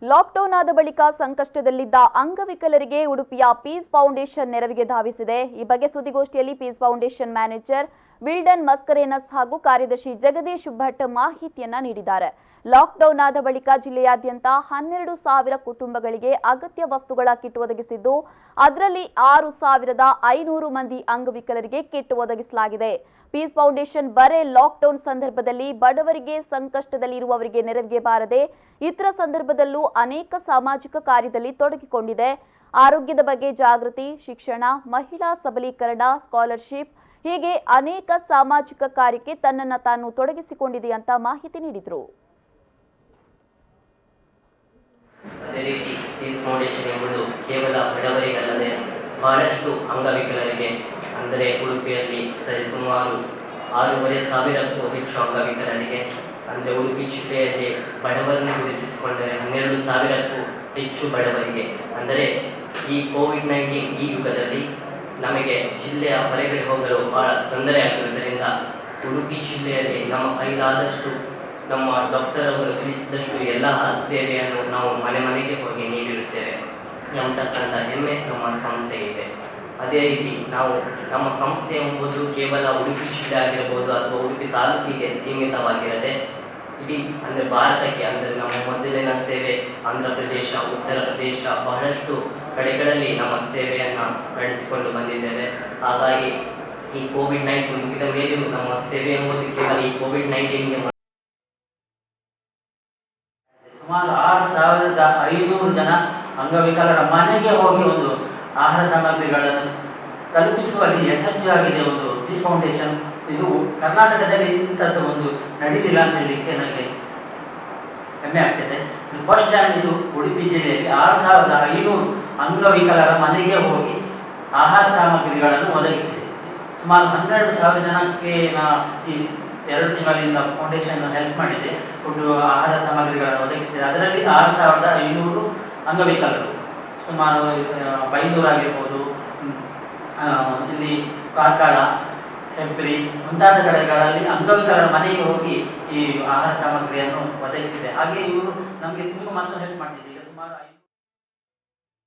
Lockdown ಆದ ಬಳಿಕ ಸಂಕಷ್ಟದಲ್ಲಿದ್ದ ಅಂಗವಿಕಲರಿಗೆ ಉಡುಪಿಯ ಪೀಸ್ ಫೌಂಡೇಶನ್ ನೆರವಿಗೆ ಧಾವಿಸಿದೆ। ಈ ಬಗ್ಗೆ ಸುದ್ದಿಗೋಷ್ಠಿಯಲ್ಲಿ ಪೀಸ್ ಫೌಂಡೇಶನ್ ಮ್ಯಾನೇಜರ್ ವಿಲ್ಡನ್ ಮಸ್ಕರೇನಸ್ ಹಾಗೂ ಕಾರ್ಯದರ್ಶಿ ಜಗದೀಶ್ ಭಟ್ ಮಾಹಿತಿಯನ್ನ ನೀಡಿದ್ದಾರೆ। ಲಾಕ್ಡೌನ್ ಆದ ಬಳಿಕ ಜಿಲ್ಲೆಯಾದ್ಯಂತ 12,000 ಕುಟುಂಬಗಳಿಗೆ ಅಗತ್ಯ ವಸ್ತುಗಳ ಕಿಟ್ ಒದಗಿಸಿದ್ದು, ಅದರಲ್ಲಿ 6,500 ಮಂದಿ ಅಂಗವಿಕಲರಿಗೆ ಕಿಟ್ ಒದಗಿಸಲಾಗಿದೆ। ಪೀಸ್ ಫೌಂಡೇಶನ್ ಬರೇ ಲಾಕ್ಡೌನ್ ಸಂದರ್ಭದಲ್ಲಿ ಬಡವರಿಗೆ, ಸಂಕಷ್ಟದಲ್ಲಿರುವವರಿಗೆ ನೆರವಿಗೆ ಬಾರದೆ ಇತರ ಸಂದರ್ಭದಲ್ಲೂ ಅನೇಕ ಸಾಮಾಜಿಕ ಕಾರ್ಯದಲ್ಲಿ ತೊಡಗಿಕೊಂಡಿದೆ। ಆರೋಗ್ಯದ ಬಗ್ಗೆ ಜಾಗೃತಿ, ಶಿಕ್ಷಣ, ಮಹಿಳಾ ಸಬಲೀಕರಣ, ಸ್ಕಾಲರ್ಶಿಪ್ ಹೀಗೆ ಅನೇಕ ಸಾಮಾಜಿಕ ಕಾರ್ಯಕ್ಕೆ ತನ್ನನ್ನು ತಾನು ತೊಡಗಿಸಿಕೊಂಡಿದೆ ಅಂತ ಮಾಹಿತಿ ನೀಡಿದರು। ಅದೇ ರೀತಿ ಪೀಸ್ ಫೌಂಡೇಶನ್ ಎಂಬುದು ಕೇವಲ ಬಡವರಿಗಲ್ಲದೆ ಬಹಳಷ್ಟು ಅಂಗವಿಕಲರಿಗೆ, ಅಂದರೆ ಉಡುಪಿಯಲ್ಲಿ ಸುಮಾರು 6,500ಕ್ಕೂ ಹೆಚ್ಚು ಅಂಗವಿಕಲರಿಗೆ, ಅಂದರೆ ಉಡುಪಿ ಜಿಲ್ಲೆಯಲ್ಲಿ ಬಡವರನ್ನು ಗುರುತಿಸಿಕೊಂಡರೆ 12,000ಕ್ಕೂ ಹೆಚ್ಚು ಬಡವರಿಗೆ, ಅಂದರೆ ಈ ಕೋವಿಡ್-19 ಈ ಯುಗದಲ್ಲಿ ನಮಗೆ ಜಿಲ್ಲೆಯ ಹೊರಗಡೆ ಹೋಗಲು ಬಹಳ ತೊಂದರೆ ಆಗಿರುವುದರಿಂದ ಉಡುಪಿ ಜಿಲ್ಲೆಯಲ್ಲಿ ನಮ್ಮ ಕೈಲಾದಷ್ಟು, ನಮ್ಮ ಡಾಕ್ಟರ್ ಅವರು ತಿಳಿಸಿದಷ್ಟು ಎಲ್ಲ ಸೇವೆಯನ್ನು ನಾವು ಮನೆ ಮನೆಗೆ ಹೋಗಿ ನೀಡಿರುತ್ತೇವೆ ಎಂಬತಕ್ಕಂಥ ಹೆಮ್ಮೆ ನಮ್ಮ ಸಂಸ್ಥೆಗಿದೆ। ಅದೇ ರೀತಿ ನಾವು ನಮ್ಮ ಸಂಸ್ಥೆ ಎಂಬುದು ಕೇವಲ ಉಡುಪಿ ಜಿಲ್ಲೆ ಆಗಿರ್ಬೋದು ಅಥವಾ ಉಡುಪಿ ತಾಲೂಕಿಗೆ ಸೀಮಿತವಾಗಿರದೆ ಇಡೀ ಅಂದರೆ ಭಾರತಕ್ಕೆ, ಅಂದರೆ ನಮ್ಮ ಮೊದಲಿನ ಸೇವೆ ಆಂಧ್ರ ಪ್ರದೇಶ, ಉತ್ತರ ಪ್ರದೇಶ ಬಹಳಷ್ಟು ಕಡೆಗಳಲ್ಲಿ ನಮ್ಮ ಸೇವೆಯನ್ನು ನಡೆಸಿಕೊಂಡು ಬಂದಿದ್ದೇವೆ। ಹಾಗಾಗಿ ಈ ಕೋವಿಡ್-19 ಮುಗಿದ ಮೇಲೂ ನಮ್ಮ ಸೇವೆ ಎಂಬುದು ಕೇವಲ ಈ ಕೋವಿಡ್-19ಗೆ ಸುಮಾರು 6,500 ಜನ ಅಂಗವಿಕಲರ ಮನೆಗೆ ಹೋಗಿ ಒಂದು ಆಹಾರ ಸಾಮಗ್ರಿಗಳನ್ನು ತಲುಪಿಸುವಲ್ಲಿ ಯಶಸ್ವಿಯಾಗಿದೆ ಒಂದು ಪೀಸ್ ಫೌಂಡೇಶನ್। ಇದು ಕರ್ನಾಟಕದಲ್ಲಿ ಇಂಥದ್ದು ಒಂದು ನಡೀಲಿಲ್ಲ ಅಂತ ಹೇಳಲಿಕ್ಕೆ ನನಗೆ ಹೆಮ್ಮೆ ಆಗ್ತದೆ। ಇದು ಫಸ್ಟ್ ಟೈಮ್ ಇದು ಉಡುಪಿ ಜಿಲ್ಲೆಯಲ್ಲಿ 6,500 ಅಂಗವಿಕಲರ ಮನೆಗೆ ಹೋಗಿ ಆಹಾರ ಸಾಮಗ್ರಿಗಳನ್ನು ಒದಗಿಸಿದೆ। ಸುಮಾರು 12,000 ಜನಕ್ಕೆ ಈ 2 ತಿಂಗಳಿಂದ ಫೌಂಡೇಶನ್ ಹೆಲ್ಪ್ ಮಾಡಿದೆ, ಫುಡ್ ಆಹಾರ ಸಾಮಗ್ರಿಗಳನ್ನು ಒದಗಿಸಿದೆ। ಅದರಲ್ಲಿ 6,500 ಅಂಗವಿಕಲರು, ಸುಮಾರು ಬೈಂದೂರು ಆಗಿರ್ಬೋದು, ಇಲ್ಲಿ ಕಾರ್ಕಳ, ಹೆಬ್ರಿ ಮುಂತಾದ ಕಡೆಗಳಲ್ಲಿ ಅಂಗವಿಕಲರ ಮನೆಗೆ ಹೋಗಿ ಈ ಆಹಾರ ಸಾಮಗ್ರಿಯನ್ನು ಒದಗಿಸಿದೆ। ಹಾಗೆ ಇವರು ನಮಗೆ ತುಂಬ ಮತ್ತು ಹೆಲ್ಪ್ ಮಾಡಿದೆ। ಈಗ ಸುಮಾರು